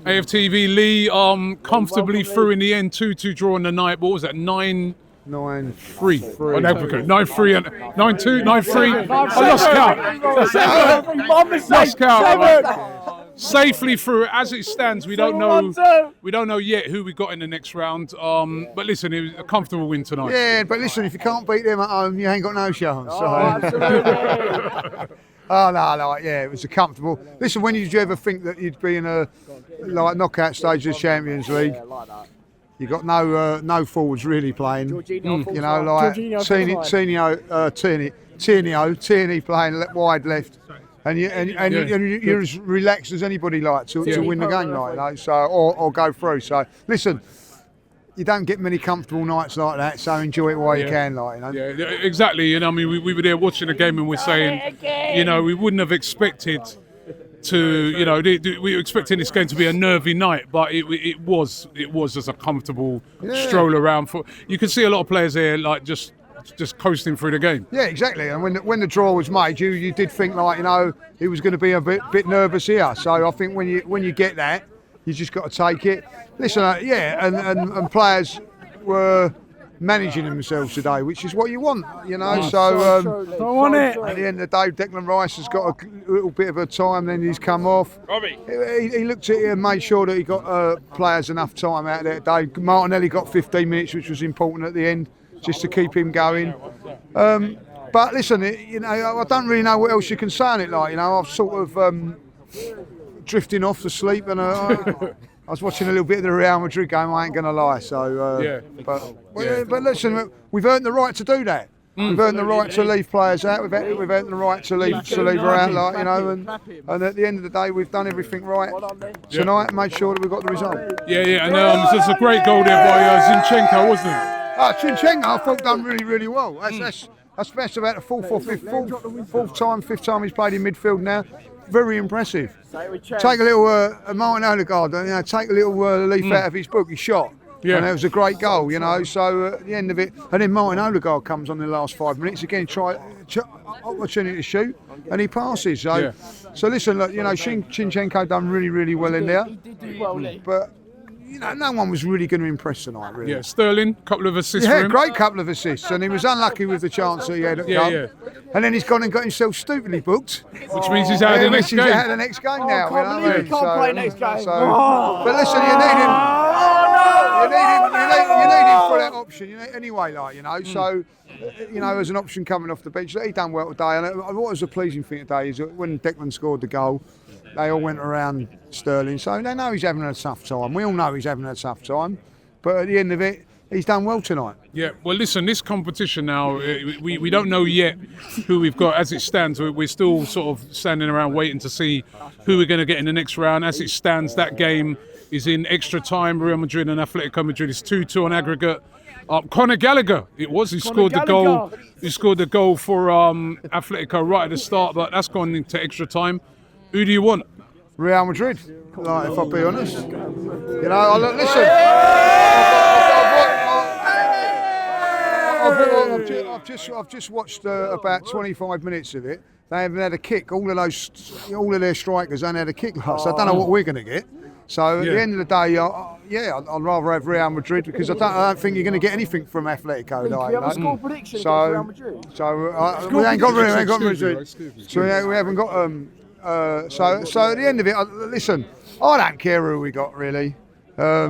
AFTV Lee comfortably through in the end, 2-2 draw in the night. What was that? 9-3. 9-3 and 9-2, 9-3. I lost count. Safely through. As it stands, we don't know yet who we got in the next round. But listen, it was a comfortable win tonight. Yeah, but listen, if you can't beat them at home, you ain't got no chance. Absolutely. No, yeah, it was a comfortable. Listen, when did you ever think that you'd be in a knockout stage of the Champions League? You got no forwards really playing. You know, like Tierney playing wide left, and you're as relaxed as anybody like to win the game, like, you know, so or go through. So listen, you don't get many comfortable nights like that, so enjoy it while you can, like, you know. Yeah, exactly. You know, I mean, we were there watching the game and we're saying, you know, we wouldn't have expected to, you know, we were expecting this game to be a nervy night, but it was just a comfortable stroll around. You could see a lot of players there, like just coasting through the game. Yeah, exactly. And when the draw was made, you did think, like, you know, he was going to be a bit nervous here. So I think when you get that, you just got to take it. Listen, and players were managing themselves today, which is what you want, you know. So at the end of the day, Declan Rice has got a little bit of a time, then he's come off. He looked at it and made sure that he got players enough time out there today. Martinelli got 15 minutes, which was important at the end, just to keep him going. But listen, you know, I don't really know what else you can say on it. Like, you know, I've sort of drifting off to sleep, and I was watching a little bit of the Real Madrid game. I ain't going to lie. So, but listen, we've earned the right to do that. We've earned the right to leave players out. We've earned the right to leave her out, like, you know. And at the end of the day, we've done everything right tonight and made sure that we got the result. Yeah, and there's a great goal there by Zinchenko, wasn't it? Zinchenko, I thought done really, really well. That's about the fifth time he's played in midfield now. Very impressive. Take a little Martin Odegaard, you know, take a little leaf out of his book. He shot, and it was a great goal, you know. So at the end of it, and then Martin Odegaard comes on in the last 5 minutes again, try opportunity to shoot, and he passes. So listen, look, you know, Zinchenko done really, really well in there. He did do well, Lee. But you know, no one was really going to impress tonight, really. Yeah, Sterling, couple of assists for him. Great couple of assists, and he was unlucky with the chance that he had at the cup. And then he's gone and got himself stupidly booked. Which means he's out of the next game. He's out of the next game now. I can't believe he can't play next game. But listen, you need him. You need him for that option, anyway, like, you know. So, you know, as an option coming off the bench, he done well today. And what was a pleasing thing today is that when Declan scored the goal, they all went around Sterling, so they know he's having a tough time. We all know he's having a tough time, but at the end of it, he's done well tonight. Yeah, well, listen, this competition now, we don't know yet who we've got as it stands. We're still sort of standing around waiting to see who we're going to get in the next round. As it stands, that game is in extra time. Real Madrid and Atletico Madrid is 2-2 on aggregate. Conor Gallagher, he scored the goal. He scored the goal for Atletico right at the start, but that's gone into extra time. Who do you want? Real Madrid, like, if I'll be honest. You know, listen. I've just watched about 25 minutes of it. They haven't had a kick. All of their strikers ain't had a kick last. So I don't know what we're going to get. So at the end of the day, I'd rather have Real Madrid because I don't think you're going to get anything from Atletico. Do you have a score prediction against Real Madrid? So we ain't got Madrid. So we haven't got. So at the end of it, listen, I don't care who we got really. I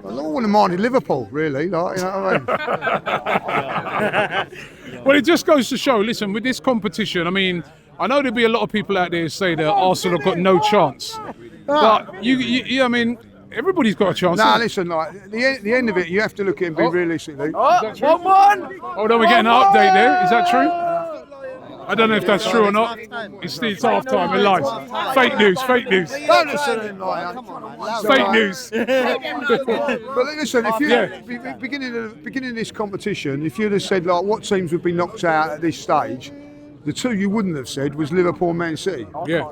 wouldn't have minded Liverpool really, like, you know what I mean. Well, it just goes to show. Listen, with this competition, I mean, I know there'll be a lot of people out there who say that Arsenal have got no chance, but you I mean, everybody's got a chance. No, listen, like the end of it, you have to look at it and be realistically. Hold on, we're getting an update there. Is that true? I don't know if that's true or not. It's half time. It lies. Fake news. Don't listen to him like that. Fake news. But listen, if you beginning of this competition, if you'd have said like what teams would be knocked out at this stage, the two you wouldn't have said was Liverpool and Man City. Yeah.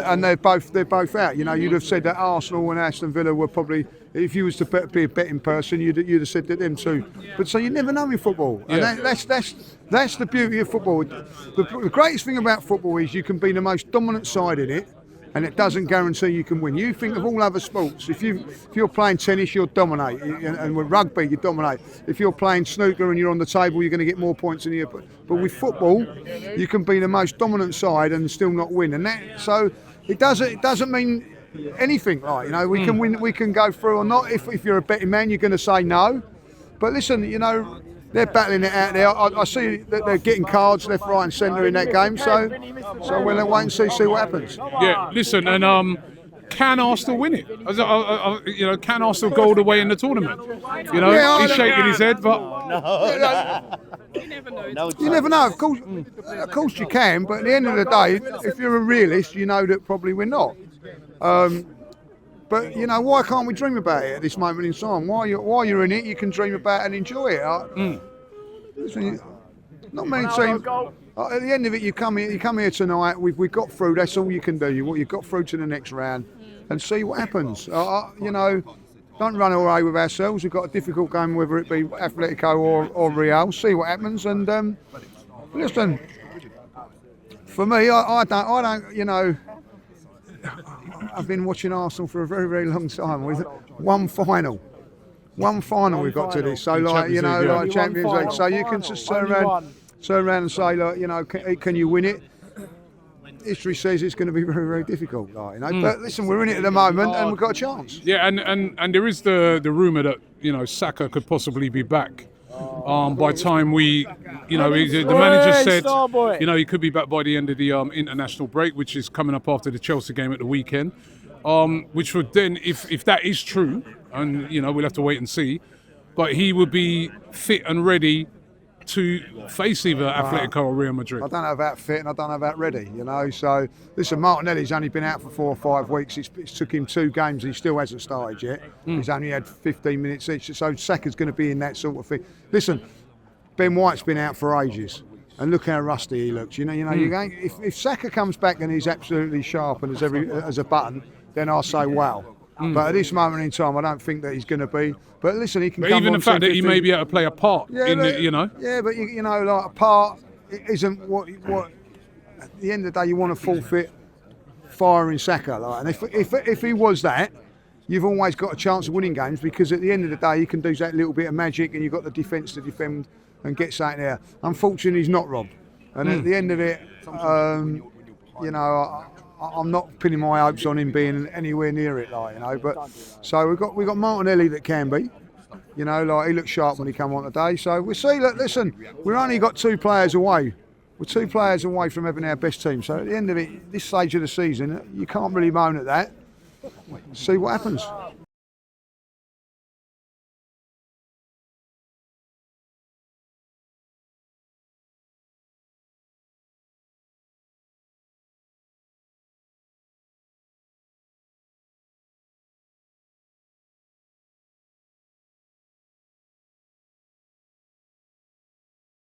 And they're both out. You know, you'd have said that Arsenal and Aston Villa were probably, if you was to be a betting person, you'd have said that them two. But so you never know in football, and that's the beauty of football. The greatest thing about football is you can be the most dominant side in it, and it doesn't guarantee you can win. You think of all other sports. If you're playing tennis, you'll dominate, and with rugby, you dominate. If you're playing snooker and you're on the table, you're going to get more points than you. But with football, you can be the most dominant side and still not win, and so it doesn't mean anything. Like, you know, we can win, we can go through or not. If you're a betting man, you're going to say no. But listen, you know, they're battling it out there. I see that they're getting cards left, right, and centre in that game. So we'll wait and see what happens. Yeah, listen, and can Arsenal win it? You know, can Arsenal go all the way in the tournament? You know, he's shaking his head, but You never know. You never know. Of course you can. But at the end of the day, if you're a realist, you know that probably we're not. But you know, why can't we dream about it at this moment in time? While you're in it, you can dream about it and enjoy it. Listen, not many teams. At the end of it, you come here tonight. We've got through. That's all you can do. You've got through to the next round, and see what happens. You know, don't run away with ourselves. We've got a difficult game, whether it be Atletico or Real. See what happens, and listen. For me, I don't. You know, I've been watching Arsenal for a very, very long time. With one final we've got to this. So like, you know, like Champions League. So you can just turn around and say, like, you know, can you win it? History says it's going to be very, very difficult. Like, you know, but listen, we're in it at the moment and we've got a chance. yeah, and there is the rumour that, you know, Saka could possibly be back. By time we, you know, the manager said, you know, he could be back by the end of the international break, which is coming up after the Chelsea game at the weekend. Which would then, if that is true, and you know, we'll have to wait and see, but he would be fit and ready to face either Atletico or Real Madrid. I don't know about fit and I don't know about ready, you know. So listen, Martinelli's only been out for 4 or 5 weeks. It took him 2 games. He still hasn't started yet. He's only had 15 minutes each. So Saka's going to be in that sort of thing. Listen, Ben White's been out for ages, and look how rusty he looks. You know. You're going, if Saka comes back and he's absolutely sharp and as a button, then I'll say wow. But at this moment in time, I don't think that he's going to be. But listen, he can. But come even on the fact 10, that he may be able to play a part in the, you know. Yeah, but you know, like a part isn't what. At the end of the day, you want to forfeit firing Saka. Like, and if he was that, you've always got a chance of winning games, because at the end of the day, he can do that little bit of magic, and you've got the defence to defend and get something there. Unfortunately, he's not Rob, and at the end of it, you know. I'm not pinning my hopes on him being anywhere near it, like, you know. But so we've got Martinelli that can be, you know, like he looked sharp when he came on today. So we'll see. Look, listen, we've only got 2 players away. We're 2 players away from having our best team. So at the end of it, this stage of the season, you can't really moan at that. See what happens.